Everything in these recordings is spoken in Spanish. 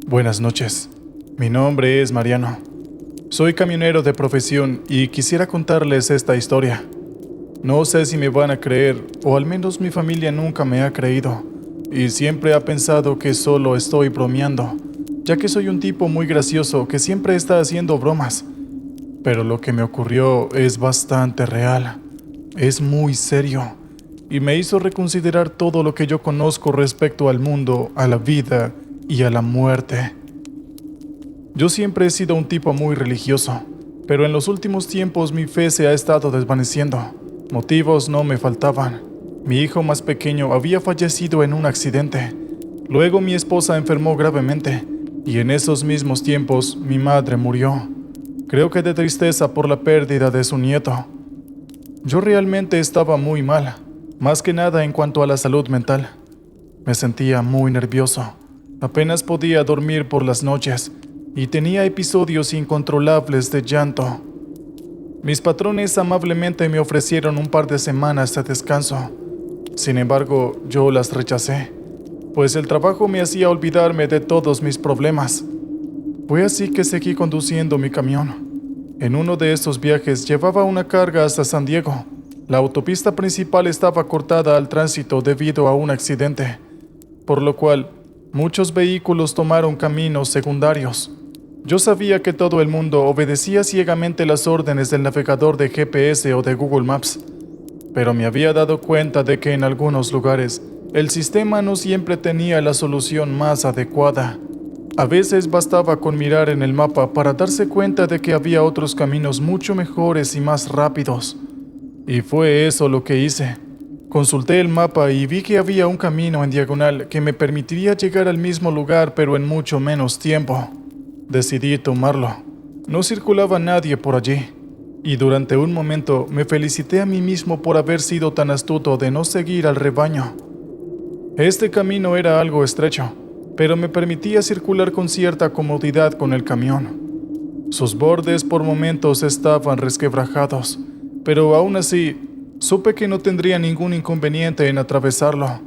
Buenas noches. Mi nombre es Mariano. Soy camionero de profesión y quisiera contarles esta historia. No sé si me van a creer, o al menos mi familia nunca me ha creído, y siempre ha pensado que solo estoy bromeando, ya que soy un tipo muy gracioso que siempre está haciendo bromas. Pero lo que me ocurrió es bastante real, es muy serio, y me hizo reconsiderar todo lo que yo conozco respecto al mundo, a la vida y a la muerte. Yo siempre he sido un tipo muy religioso, pero en los últimos tiempos mi fe se ha estado desvaneciendo. Motivos no me faltaban. Mi hijo más pequeño había fallecido en un accidente. Luego mi esposa enfermó gravemente, y en esos mismos tiempos mi madre murió. Creo que de tristeza por la pérdida de su nieto. Yo realmente estaba muy mal, más que nada en cuanto a la salud mental. Me sentía muy nervioso. Apenas podía dormir por las noches y tenía episodios incontrolables de llanto. Mis patrones amablemente me ofrecieron un par de semanas de descanso. Sin embargo, yo las rechacé, pues el trabajo me hacía olvidarme de todos mis problemas. Fue así que seguí conduciendo mi camión. En uno de estos viajes llevaba una carga hasta San Diego. La autopista principal estaba cortada al tránsito debido a un accidente, por lo cual muchos vehículos tomaron caminos secundarios. Yo sabía que todo el mundo obedecía ciegamente las órdenes del navegador de GPS o de Google Maps, pero me había dado cuenta de que en algunos lugares el sistema no siempre tenía la solución más adecuada. A veces bastaba con mirar en el mapa para darse cuenta de que había otros caminos mucho mejores y más rápidos. Y fue eso lo que hice. Consulté el mapa y vi que había un camino en diagonal que me permitiría llegar al mismo lugar pero en mucho menos tiempo. Decidí tomarlo. No circulaba nadie por allí, y durante un momento me felicité a mí mismo por haber sido tan astuto de no seguir al rebaño. Este camino era algo estrecho, pero me permitía circular con cierta comodidad con el camión. Sus bordes por momentos estaban resquebrajados, pero aún así supe que no tendría ningún inconveniente en atravesarlo.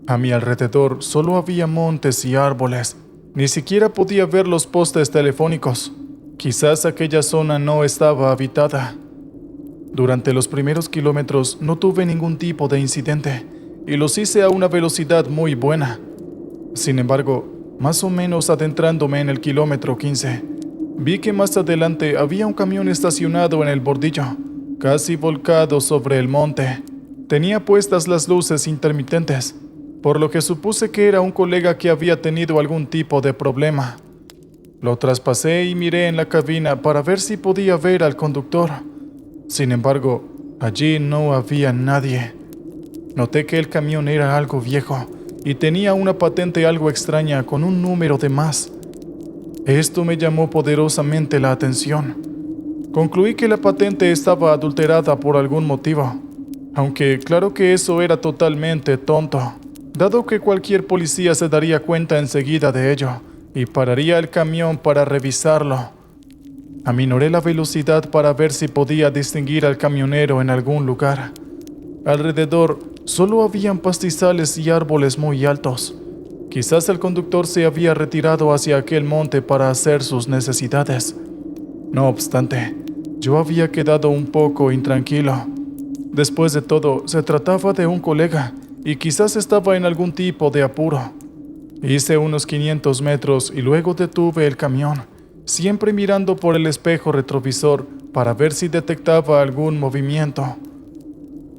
A mi alrededor solo había montes y árboles. Ni siquiera podía ver los postes telefónicos. Quizás aquella zona no estaba habitada. Durante los primeros kilómetros no tuve ningún tipo de incidente y los hice a una velocidad muy buena. Sin embargo, más o menos adentrándome en el kilómetro 15, vi que más adelante había un camión estacionado en el bordillo, casi volcado sobre el monte. Tenía puestas las luces intermitentes, por lo que supuse que era un colega que había tenido algún tipo de problema. Lo traspasé y miré en la cabina para ver si podía ver al conductor. Sin embargo, allí no había nadie. Noté que el camión era algo viejo y tenía una patente algo extraña con un número de más. Esto me llamó poderosamente la atención. Concluí que la patente estaba adulterada por algún motivo, aunque claro que eso era totalmente tonto, dado que cualquier policía se daría cuenta enseguida de ello y pararía el camión para revisarlo. Aminoré la velocidad para ver si podía distinguir al camionero en algún lugar. Alrededor solo habían pastizales y árboles muy altos. Quizás el conductor se había retirado hacia aquel monte para hacer sus necesidades. No obstante, yo había quedado un poco intranquilo. Después de todo, se trataba de un colega y quizás estaba en algún tipo de apuro. Hice unos 500 metros y luego detuve el camión, siempre mirando por el espejo retrovisor para ver si detectaba algún movimiento.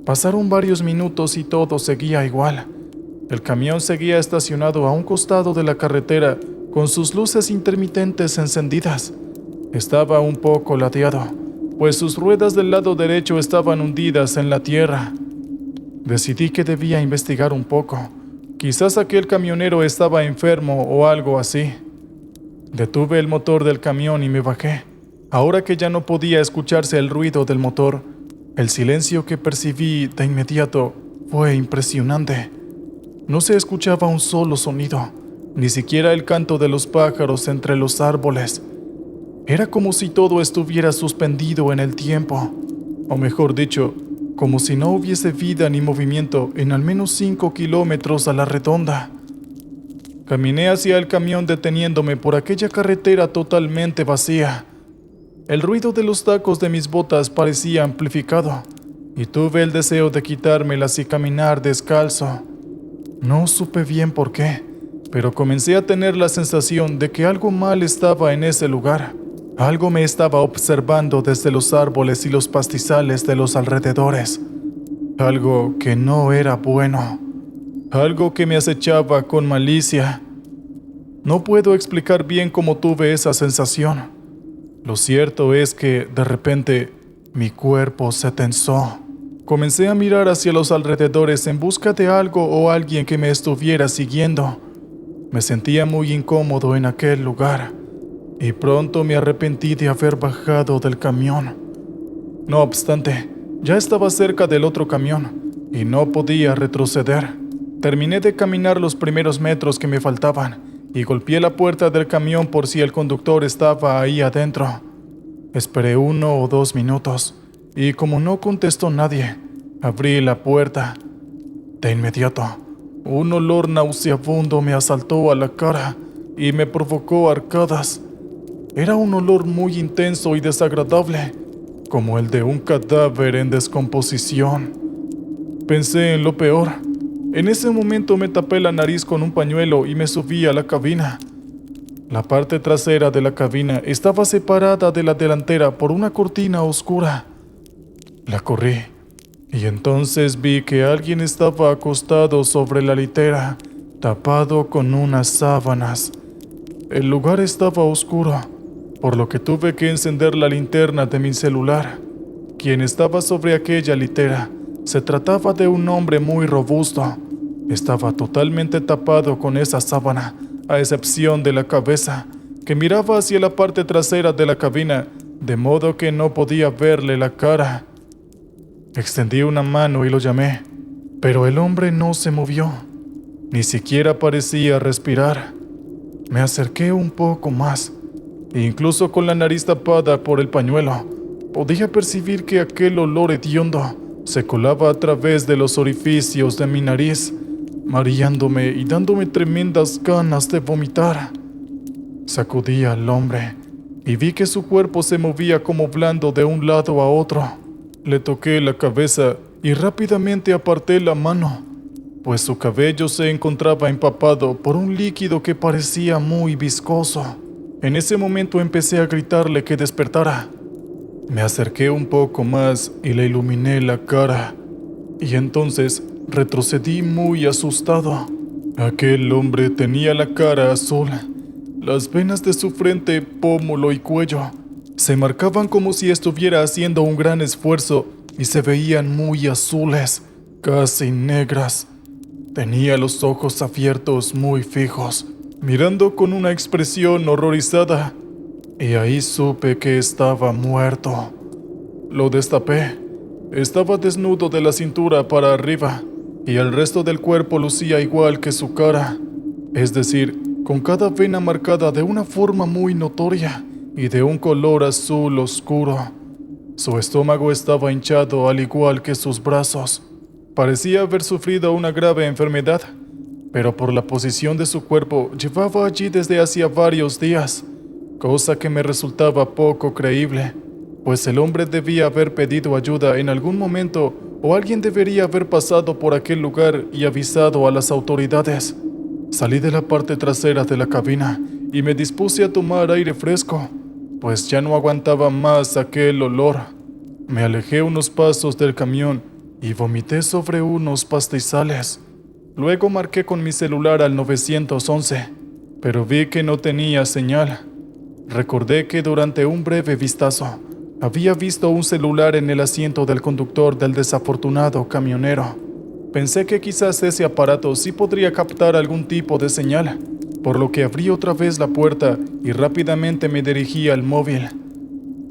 Pasaron varios minutos y todo seguía igual. El camión seguía estacionado a un costado de la carretera con sus luces intermitentes encendidas. Estaba un poco ladeado, pues sus ruedas del lado derecho estaban hundidas en la tierra. Decidí que debía investigar un poco. Quizás aquel camionero estaba enfermo o algo así. Detuve el motor del camión y me bajé. Ahora que ya no podía escucharse el ruido del motor, el silencio que percibí de inmediato fue impresionante. No se escuchaba un solo sonido, ni siquiera el canto de los pájaros entre los árboles. Era como si todo estuviera suspendido en el tiempo, o mejor dicho, como si no hubiese vida ni movimiento en al menos 5 kilómetros a la redonda. Caminé hacia el camión deteniéndome por aquella carretera totalmente vacía. El ruido de los tacos de mis botas parecía amplificado y tuve el deseo de quitármelas y caminar descalzo. No supe bien por qué, pero comencé a tener la sensación de que algo mal estaba en ese lugar. Algo me estaba observando desde los árboles y los pastizales de los alrededores. Algo que no era bueno. Algo que me acechaba con malicia. No puedo explicar bien cómo tuve esa sensación. Lo cierto es que, de repente, mi cuerpo se tensó. Comencé a mirar hacia los alrededores en busca de algo o alguien que me estuviera siguiendo. Me sentía muy incómodo en aquel lugar, y pronto me arrepentí de haber bajado del camión. No obstante, ya estaba cerca del otro camión, y no podía retroceder. Terminé de caminar los primeros metros que me faltaban, y golpeé la puerta del camión por si el conductor estaba ahí adentro. Esperé 1 o 2 minutos, y como no contestó nadie, abrí la puerta. De inmediato, un olor nauseabundo me asaltó a la cara y me provocó arcadas. Era un olor muy intenso y desagradable, como el de un cadáver en descomposición. Pensé en lo peor. En ese momento me tapé la nariz con un pañuelo y me subí a la cabina. La parte trasera de la cabina estaba separada de la delantera por una cortina oscura. La corrí y entonces vi que alguien estaba acostado sobre la litera, tapado con unas sábanas. El lugar estaba oscuro, por lo que tuve que encender la linterna de mi celular. Quien estaba sobre aquella litera se trataba de un hombre muy robusto. Estaba totalmente tapado con esa sábana, a excepción de la cabeza, que miraba hacia la parte trasera de la cabina, de modo que no podía verle la cara. Extendí una mano y lo llamé, pero el hombre no se movió, ni siquiera parecía respirar. Me acerqué un poco más, e incluso con la nariz tapada por el pañuelo, podía percibir que aquel olor hediondo se colaba a través de los orificios de mi nariz, mareándome y dándome tremendas ganas de vomitar. Sacudí al hombre y vi que su cuerpo se movía como blando de un lado a otro. Le toqué la cabeza y rápidamente aparté la mano, pues su cabello se encontraba empapado por un líquido que parecía muy viscoso. En ese momento empecé a gritarle que despertara. Me acerqué un poco más y le iluminé la cara, y entonces retrocedí muy asustado. Aquel hombre tenía la cara azul. Las venas de su frente, pómulo y cuello se marcaban como si estuviera haciendo un gran esfuerzo y se veían muy azules, casi negras. Tenía los ojos abiertos muy fijos, mirando con una expresión horrorizada, y ahí supe que estaba muerto. Lo destapé. Estaba desnudo de la cintura para arriba, y el resto del cuerpo lucía igual que su cara, es decir, con cada vena marcada de una forma muy notoria y de un color azul oscuro. Su estómago estaba hinchado al igual que sus brazos. Parecía haber sufrido una grave enfermedad, pero por la posición de su cuerpo llevaba allí desde hacía varios días, cosa que me resultaba poco creíble, pues el hombre debía haber pedido ayuda en algún momento o alguien debería haber pasado por aquel lugar y avisado a las autoridades. Salí de la parte trasera de la cabina y me dispuse a tomar aire fresco, pues ya no aguantaba más aquel olor. Me alejé unos pasos del camión y vomité sobre unos pastizales. Luego marqué con mi celular al 911, pero vi que no tenía señal. Recordé que durante un breve vistazo había visto un celular en el asiento del conductor del desafortunado camionero. Pensé que quizás ese aparato sí podría captar algún tipo de señal, por lo que abrí otra vez la puerta y rápidamente me dirigí al móvil.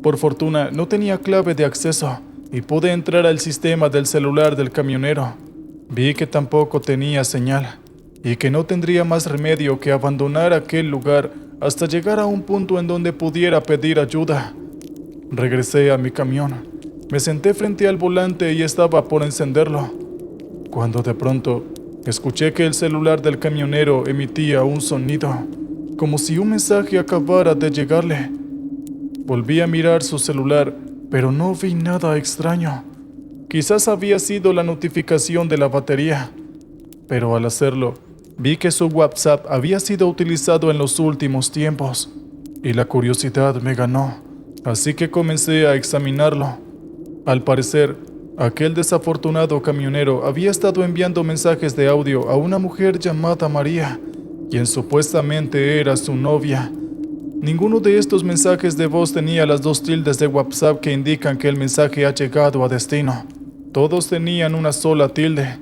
Por fortuna no tenía clave de acceso y pude entrar al sistema del celular del camionero. Vi que tampoco tenía señal y que no tendría más remedio que abandonar aquel lugar hasta llegar a un punto en donde pudiera pedir ayuda. Regresé a mi camión, me senté frente al volante y estaba por encenderlo, cuando de pronto Escuché que el celular del camionero emitía un sonido, como si un mensaje acabara de llegarle. Volví a mirar su celular, pero no vi nada extraño. Quizás había sido la notificación de la batería, pero al hacerlo, vi que su WhatsApp había sido utilizado en los últimos tiempos, y la curiosidad me ganó, así que comencé a examinarlo. Al parecer, aquel desafortunado camionero había estado enviando mensajes de audio a una mujer llamada María, quien supuestamente era su novia. Ninguno de estos mensajes de voz tenía las 2 tildes de WhatsApp que indican que el mensaje ha llegado a destino. Todos tenían una sola tilde,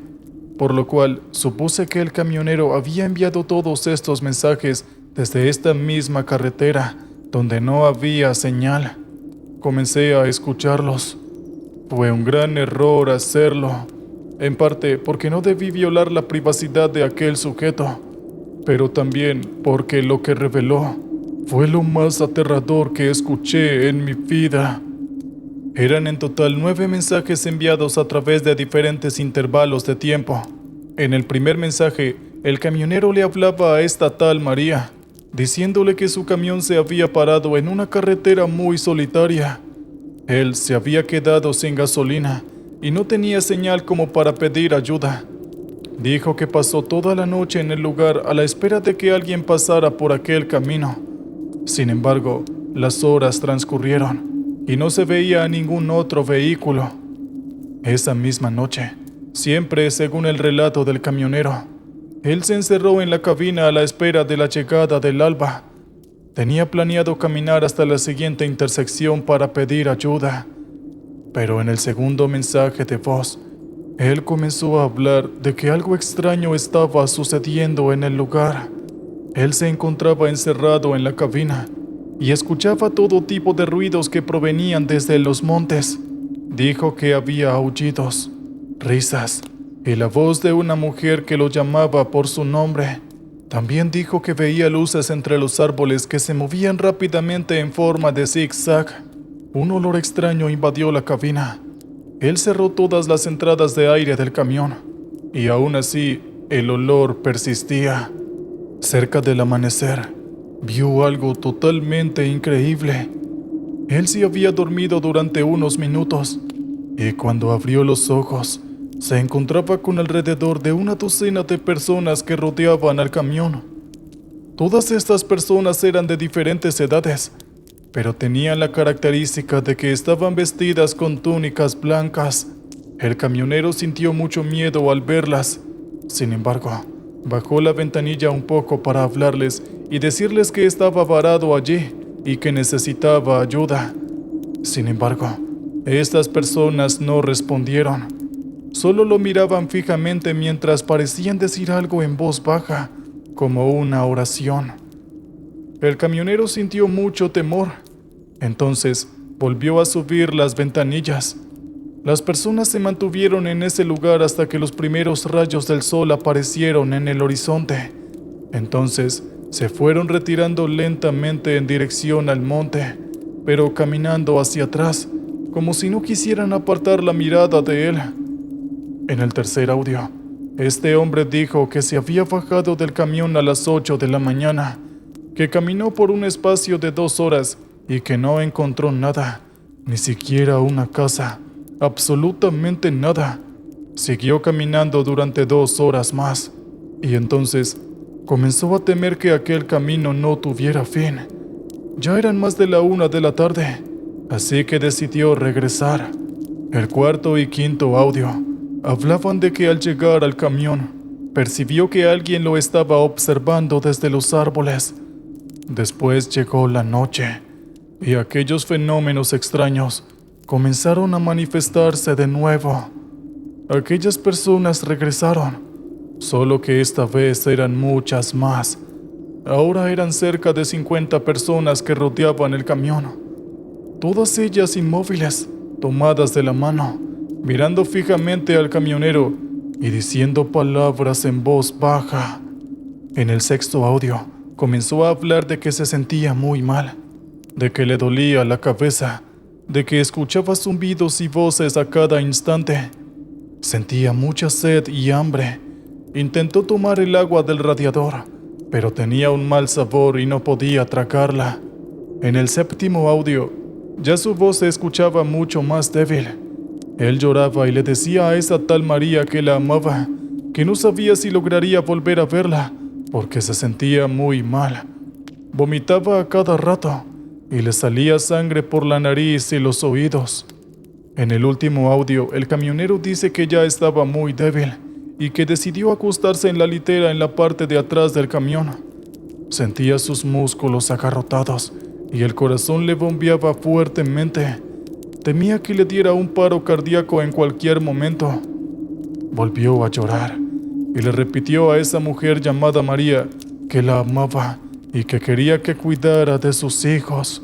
por lo cual supuse que el camionero había enviado todos estos mensajes desde esta misma carretera, donde no había señal. Comencé a escucharlos. Fue un gran error hacerlo, en parte porque no debí violar la privacidad de aquel sujeto, pero también porque lo que reveló fue lo más aterrador que escuché en mi vida. Eran en total 9 mensajes enviados a través de diferentes intervalos de tiempo. En el primer mensaje, el camionero le hablaba a esta tal María, diciéndole que su camión se había parado en una carretera muy solitaria. Él se había quedado sin gasolina y no tenía señal como para pedir ayuda. Dijo que pasó toda la noche en el lugar a la espera de que alguien pasara por aquel camino. Sin embargo, las horas transcurrieron y no se veía a ningún otro vehículo. Esa misma noche, siempre según el relato del camionero, él se encerró en la cabina a la espera de la llegada del alba. Tenía planeado caminar hasta la siguiente intersección para pedir ayuda, pero en el segundo mensaje de voz, él comenzó a hablar de que algo extraño estaba sucediendo en el lugar. Él se encontraba encerrado en la cabina y escuchaba todo tipo de ruidos que provenían desde los montes. Dijo que había aullidos, risas y la voz de una mujer que lo llamaba por su nombre. También dijo que veía luces entre los árboles que se movían rápidamente en forma de zigzag. Un olor extraño invadió la cabina. Él cerró todas las entradas de aire del camión, y aún así el olor persistía. Cerca del amanecer, vio algo totalmente increíble. Él se había dormido durante unos minutos, y cuando abrió los ojos, se encontraba con alrededor de una docena de personas que rodeaban al camión. Todas estas personas eran de diferentes edades, pero tenían la característica de que estaban vestidas con túnicas blancas. El camionero sintió mucho miedo al verlas. Sin embargo, bajó la ventanilla un poco para hablarles y decirles que estaba varado allí y que necesitaba ayuda. Sin embargo, estas personas no respondieron. Solo lo miraban fijamente mientras parecían decir algo en voz baja, como una oración. El camionero sintió mucho temor. Entonces volvió a subir las ventanillas. Las personas se mantuvieron en ese lugar hasta que los primeros rayos del sol aparecieron en el horizonte. Entonces se fueron retirando lentamente en dirección al monte, pero caminando hacia atrás, como si no quisieran apartar la mirada de él. En el tercer audio, este hombre dijo que se había bajado del camión a las 8 de la mañana, que caminó por un espacio de 2 horas y que no encontró nada, ni siquiera una casa, absolutamente nada. Siguió caminando durante 2 horas más, y entonces comenzó a temer que aquel camino no tuviera fin. Ya eran más de la 1 de la tarde, así que decidió regresar. El cuarto y quinto audio hablaban de que al llegar al camión, percibió que alguien lo estaba observando desde los árboles. Después llegó la noche, y aquellos fenómenos extraños comenzaron a manifestarse de nuevo. Aquellas personas regresaron, solo que esta vez eran muchas más. Ahora eran cerca de 50 personas que rodeaban el camión, todas ellas inmóviles, tomadas de la mano, mirando fijamente al camionero y diciendo palabras en voz baja. En el sexto audio, comenzó a hablar de que se sentía muy mal, de que le dolía la cabeza, de que escuchaba zumbidos y voces a cada instante. Sentía mucha sed y hambre, Intentó tomar el agua del radiador, pero tenía un mal sabor y no podía tragarla. En el séptimo audio, ya su voz se escuchaba mucho más débil. Él lloraba y le decía a esa tal María que la amaba, que no sabía si lograría volver a verla, porque se sentía muy mal. Vomitaba a cada rato y le salía sangre por la nariz y los oídos. En el último audio, el camionero dice que ya estaba muy débil y que decidió acostarse en la litera en la parte de atrás del camión. Sentía sus músculos agarrotados y el corazón le bombeaba fuertemente. Temía que le diera un paro cardíaco en cualquier momento. Volvió a llorar y le repitió a esa mujer llamada María que la amaba y que quería que cuidara de sus hijos.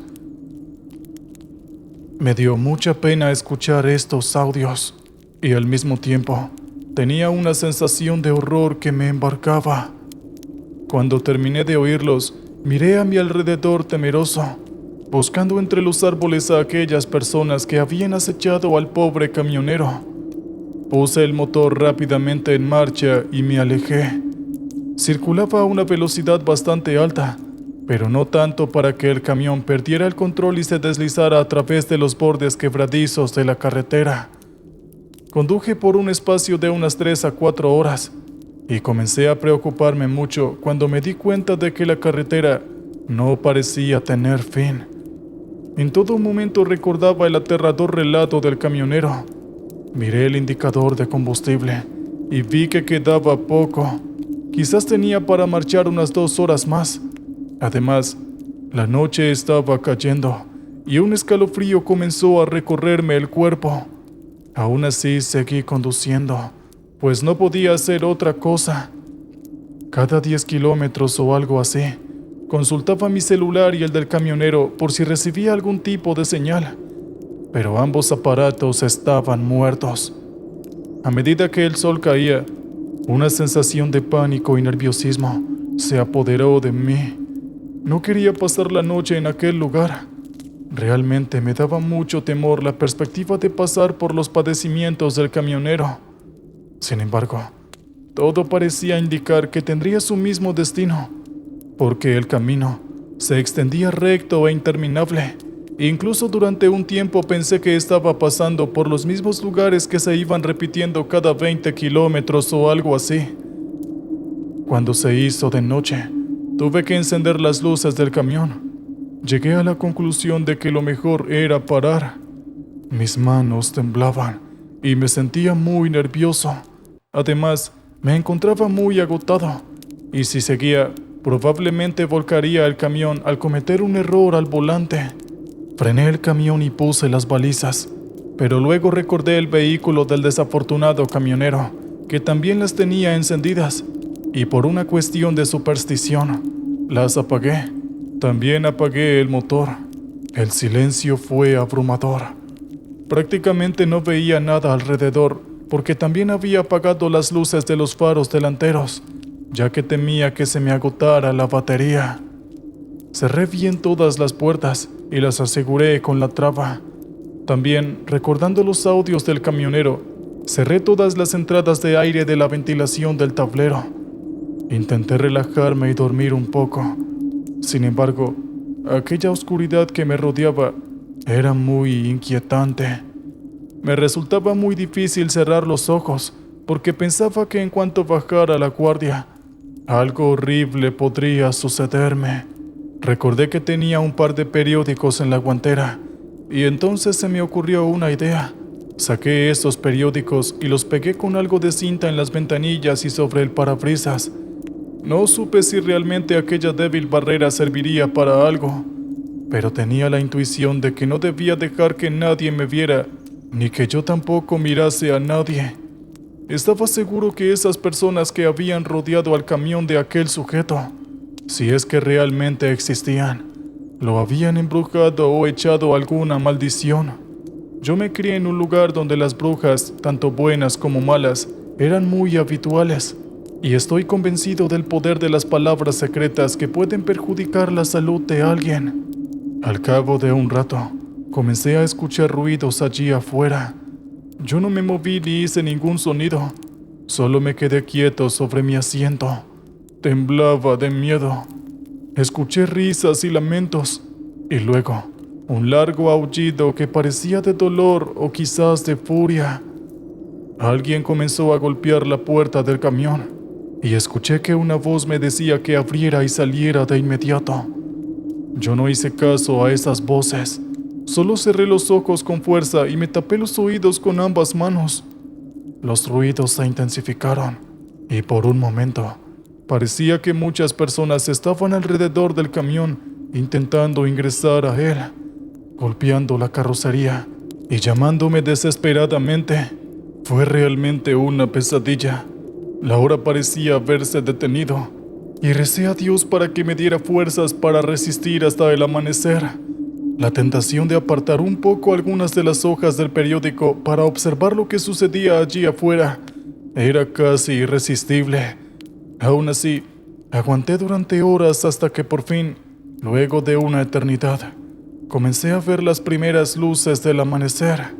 Me dio mucha pena escuchar estos audios y al mismo tiempo tenía una sensación de horror que me embargaba. Cuando terminé de oírlos, miré a mi alrededor temeroso, buscando entre los árboles a aquellas personas que habían acechado al pobre camionero. Puse el motor rápidamente en marcha y me alejé. Circulaba a una velocidad bastante alta, pero no tanto para que el camión perdiera el control y se deslizara a través de los bordes quebradizos de la carretera. Conduje por un espacio de unas 3 a 4 horas y comencé a preocuparme mucho cuando me di cuenta de que la carretera no parecía tener fin. En todo momento recordaba el aterrador relato del camionero. Miré el indicador de combustible y vi que quedaba poco. Quizás tenía para marchar unas 2 horas más. Además, la noche estaba cayendo y un escalofrío comenzó a recorrerme el cuerpo. Aún así seguí conduciendo, pues no podía hacer otra cosa. Cada 10 kilómetros o algo así, consultaba mi celular y el del camionero por si recibía algún tipo de señal, pero ambos aparatos estaban muertos. A medida que el sol caía, una sensación de pánico y nerviosismo se apoderó de mí. No quería pasar la noche en aquel lugar. Realmente me daba mucho temor la perspectiva de pasar por los padecimientos del camionero. Sin embargo, todo parecía indicar que tendría su mismo destino, porque el camino se extendía recto e interminable. Incluso durante un tiempo pensé que estaba pasando por los mismos lugares que se iban repitiendo cada 20 kilómetros o algo así. Cuando se hizo de noche, tuve que encender las luces del camión. Llegué a la conclusión de que lo mejor era parar. Mis manos temblaban y me sentía muy nervioso. Además, me encontraba muy agotado, y si seguía, probablemente volcaría el camión al cometer un error al volante. Frené el camión y puse las balizas, pero luego recordé el vehículo del desafortunado camionero, que también las tenía encendidas, y por una cuestión de superstición, las apagué. También apagué el motor. El silencio fue abrumador. Prácticamente no veía nada alrededor, porque también había apagado las luces de los faros delanteros, ya que temía que se me agotara la batería. Cerré bien todas las puertas y las aseguré con la traba. También, recordando los audios del camionero, cerré todas las entradas de aire de la ventilación del tablero. Intenté relajarme y dormir un poco. Sin embargo, aquella oscuridad que me rodeaba era muy inquietante. Me resultaba muy difícil cerrar los ojos, porque pensaba que en cuanto bajara la guardia, algo horrible podría sucederme. Recordé que tenía un par de periódicos en la guantera, y entonces se me ocurrió una idea. Saqué esos periódicos y los pegué con algo de cinta en las ventanillas y sobre el parabrisas. No supe si realmente aquella débil barrera serviría para algo, pero tenía la intuición de que no debía dejar que nadie me viera, ni que yo tampoco mirase a nadie. Estaba seguro que esas personas que habían rodeado al camión de aquel sujeto, si es que realmente existían, lo habían embrujado o echado alguna maldición. Yo me crié en un lugar donde las brujas, tanto buenas como malas, eran muy habituales, y estoy convencido del poder de las palabras secretas que pueden perjudicar la salud de alguien. Al cabo de un rato, comencé a escuchar ruidos allí afuera. Yo no me moví ni hice ningún sonido, Solo me quedé quieto sobre mi asiento. Temblaba de miedo. Escuché risas y lamentos, y luego un largo aullido que parecía de dolor o quizás de furia. Alguien comenzó a golpear la puerta del camión, y escuché que una voz me decía que abriera y saliera de inmediato. Yo no hice caso a esas voces. Solo cerré los ojos con fuerza y me tapé los oídos con ambas manos. Los ruidos se intensificaron, y por un momento parecía que muchas personas estaban alrededor del camión intentando ingresar a él, golpeando la carrocería y llamándome desesperadamente. Fue realmente una pesadilla. La hora parecía haberse detenido, y recé a Dios para que me diera fuerzas para resistir hasta el amanecer. La tentación de apartar un poco algunas de las hojas del periódico para observar lo que sucedía allí afuera era casi irresistible. Aún así, aguanté durante horas hasta que por fin, luego de una eternidad, comencé a ver las primeras luces del amanecer.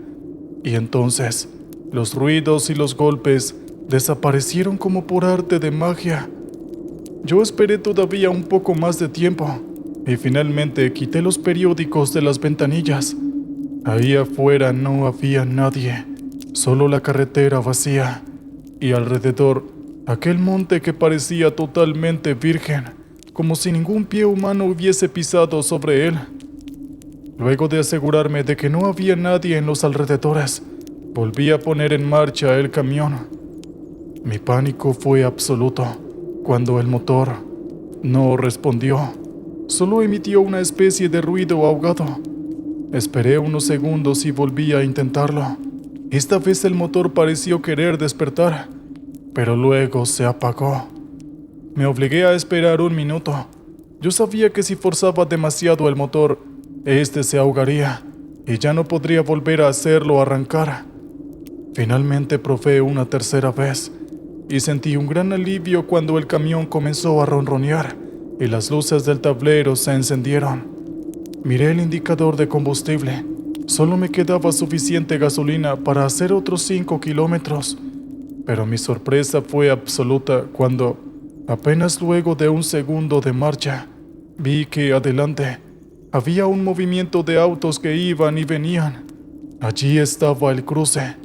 Y entonces, los ruidos y los golpes desaparecieron como por arte de magia. Yo esperé todavía un poco más de tiempo y finalmente quité los periódicos de las ventanillas. Ahí afuera no había nadie, solo la carretera vacía y alrededor aquel monte que parecía totalmente virgen, como si ningún pie humano hubiese pisado sobre él. Luego de asegurarme de que no había nadie en los alrededores, volví a poner en marcha el camión. Mi pánico fue absoluto cuando el motor no respondió. Solo emitió una especie de ruido ahogado. Esperé unos segundos y volví a intentarlo. Esta vez el motor pareció querer despertar, pero luego se apagó. Me obligué a esperar un minuto. Yo sabía que si forzaba demasiado el motor, este se ahogaría y ya no podría volver a hacerlo arrancar. Finalmente probé una tercera vez y sentí un gran alivio cuando el camión comenzó a ronronear y las luces del tablero se encendieron. Miré el indicador de combustible. Solo me quedaba suficiente gasolina para hacer otros 5 kilómetros. Pero mi sorpresa fue absoluta cuando, apenas luego de un segundo de marcha, vi que adelante había un movimiento de autos que iban y venían. Allí estaba el cruce.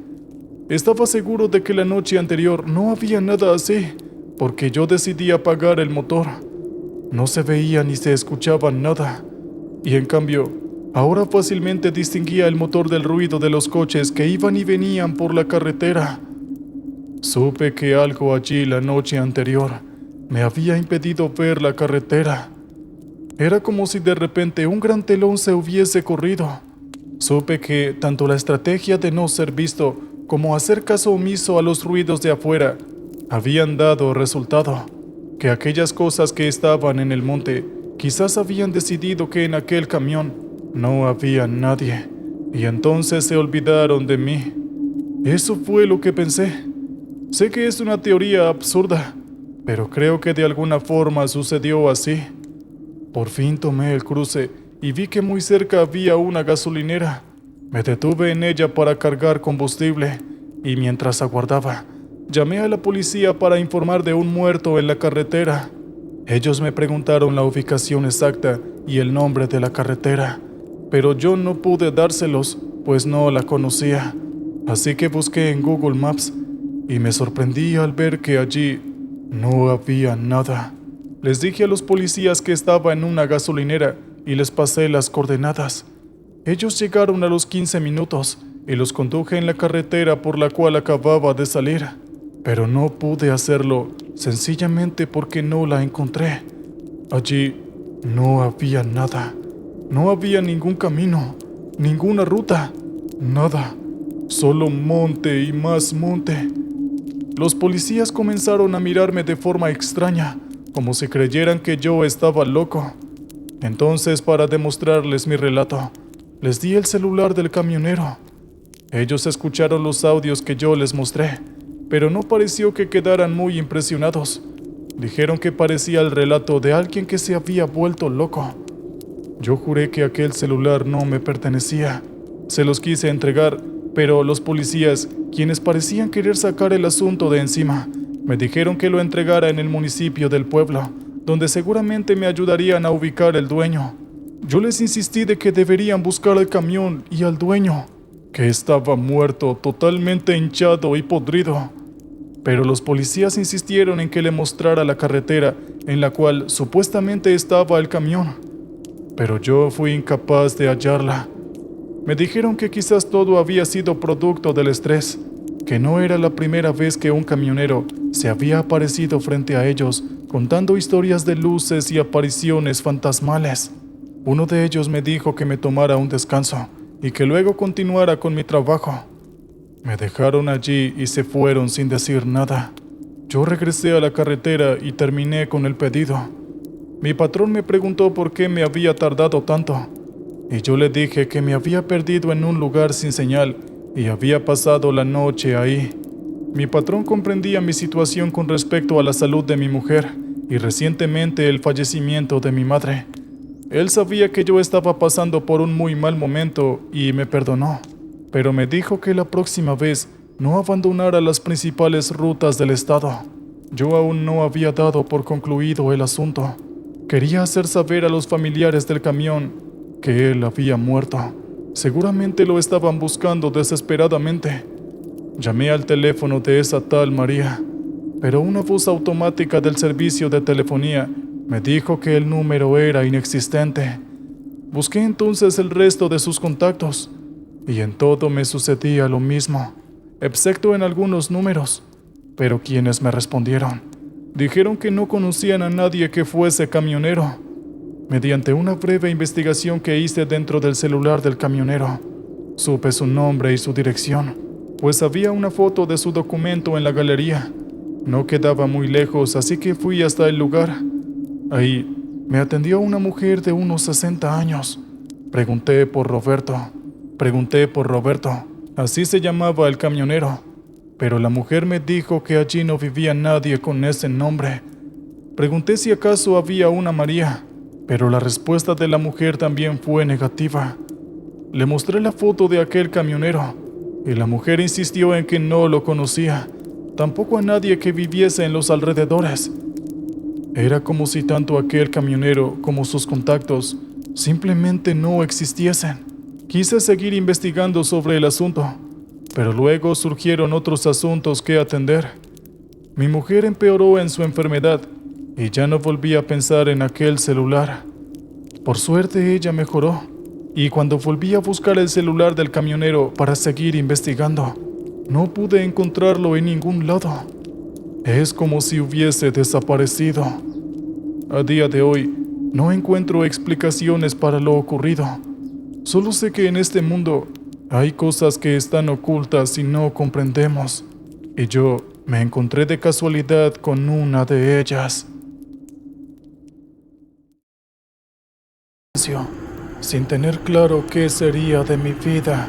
Estaba seguro de que la noche anterior no había nada así, porque yo decidí apagar el motor. No se veía ni se escuchaba nada, y en cambio, ahora fácilmente distinguía el motor del ruido de los coches que iban y venían por la carretera. Supe que algo allí la noche anterior me había impedido ver la carretera. Era como si de repente un gran telón se hubiese corrido. Supe que tanto la estrategia de no ser visto como hacer caso omiso a los ruidos de afuera habían dado resultado, que aquellas cosas que estaban en el monte quizás habían decidido que en aquel camión no había nadie, y entonces se olvidaron de mí. Eso fue lo que pensé. Sé que es una teoría absurda, pero creo que de alguna forma sucedió así. Por fin tomé el cruce y vi que muy cerca había una gasolinera. Me detuve en ella para cargar combustible y mientras aguardaba, llamé a la policía para informar de un muerto en la carretera. Ellos me preguntaron la ubicación exacta y el nombre de la carretera, pero yo no pude dárselos, pues no la conocía. Así que busqué en Google Maps y me sorprendí al ver que allí no había nada. Les dije a los policías que estaba en una gasolinera y les pasé las coordenadas. Ellos llegaron a los 15 minutos y los conduje en la carretera por la cual acababa de salir, pero no pude hacerlo sencillamente porque no la encontré. Allí no había nada. No había ningún camino, ninguna ruta, nada. Solo monte y más monte. Los policías comenzaron a mirarme de forma extraña, como si creyeran que yo estaba loco. Entonces, para demostrarles mi relato, les di el celular del camionero. Ellos escucharon los audios que yo les mostré, pero no pareció que quedaran muy impresionados. Dijeron que parecía el relato de alguien que se había vuelto loco. Yo juré que aquel celular no me pertenecía. Se los quise entregar, pero los policías quienes parecían querer sacar el asunto de encima. Me dijeron que lo entregara en el municipio del pueblo, donde seguramente me ayudarían a ubicar el dueño. Yo les insistí de que deberían buscar al camión y al dueño, que estaba muerto, totalmente hinchado y podrido. Pero los policías insistieron en que le mostrara la carretera en la cual supuestamente estaba el camión. Pero yo fui incapaz de hallarla. Me dijeron que quizás todo había sido producto del estrés, que no era la primera vez que un camionero se había aparecido frente a ellos contando historias de luces y apariciones fantasmales. Uno de ellos me dijo que me tomara un descanso y que luego continuara con mi trabajo. Me dejaron allí y se fueron sin decir nada. Yo regresé a la carretera y terminé con el pedido. Mi patrón me preguntó por qué me había tardado tanto, y yo le dije que me había perdido en un lugar sin señal y había pasado la noche ahí. Mi patrón comprendía mi situación con respecto a la salud de mi mujer y recientemente el fallecimiento de mi madre. Él sabía que yo estaba pasando por un muy mal momento y me perdonó, pero me dijo que la próxima vez no abandonara las principales rutas del estado. Yo aún no había dado por concluido el asunto. Quería hacer saber a los familiares del camión que él había muerto. Seguramente lo estaban buscando desesperadamente. Llamé al teléfono de esa tal María, pero una voz automática del servicio de telefonía me dijo que el número era inexistente. Busqué entonces el resto de sus contactos, y en todo me sucedía lo mismo, excepto en algunos números. Pero quienes me respondieron dijeron que no conocían a nadie que fuese camionero. Mediante una breve investigación que hice dentro del celular del camionero, supe su nombre y su dirección, pues había una foto de su documento en la galería. No quedaba muy lejos, así que fui hasta el lugar. Ahí me atendió una mujer de unos 60 años. Pregunté por Roberto, así se llamaba el camionero, pero la mujer me dijo que allí no vivía nadie con ese nombre. Pregunté si acaso había una María, pero la respuesta de la mujer también fue negativa. Le mostré la foto de aquel camionero, y la mujer insistió en que no lo conocía, tampoco a nadie que viviese en los alrededores. Era como si tanto aquel camionero como sus contactos simplemente no existiesen. Quise seguir investigando sobre el asunto, pero luego surgieron otros asuntos que atender. Mi mujer empeoró en su enfermedad y ya no volví a pensar en aquel celular. Por suerte ella mejoró, y cuando volví a buscar el celular del camionero para seguir investigando, no pude encontrarlo en ningún lado. Es como si hubiese desaparecido. A día de hoy, no encuentro explicaciones para lo ocurrido. Solo sé que en este mundo hay cosas que están ocultas y no comprendemos, y yo me encontré de casualidad con una de ellas. Sin tener claro qué sería de mi vida.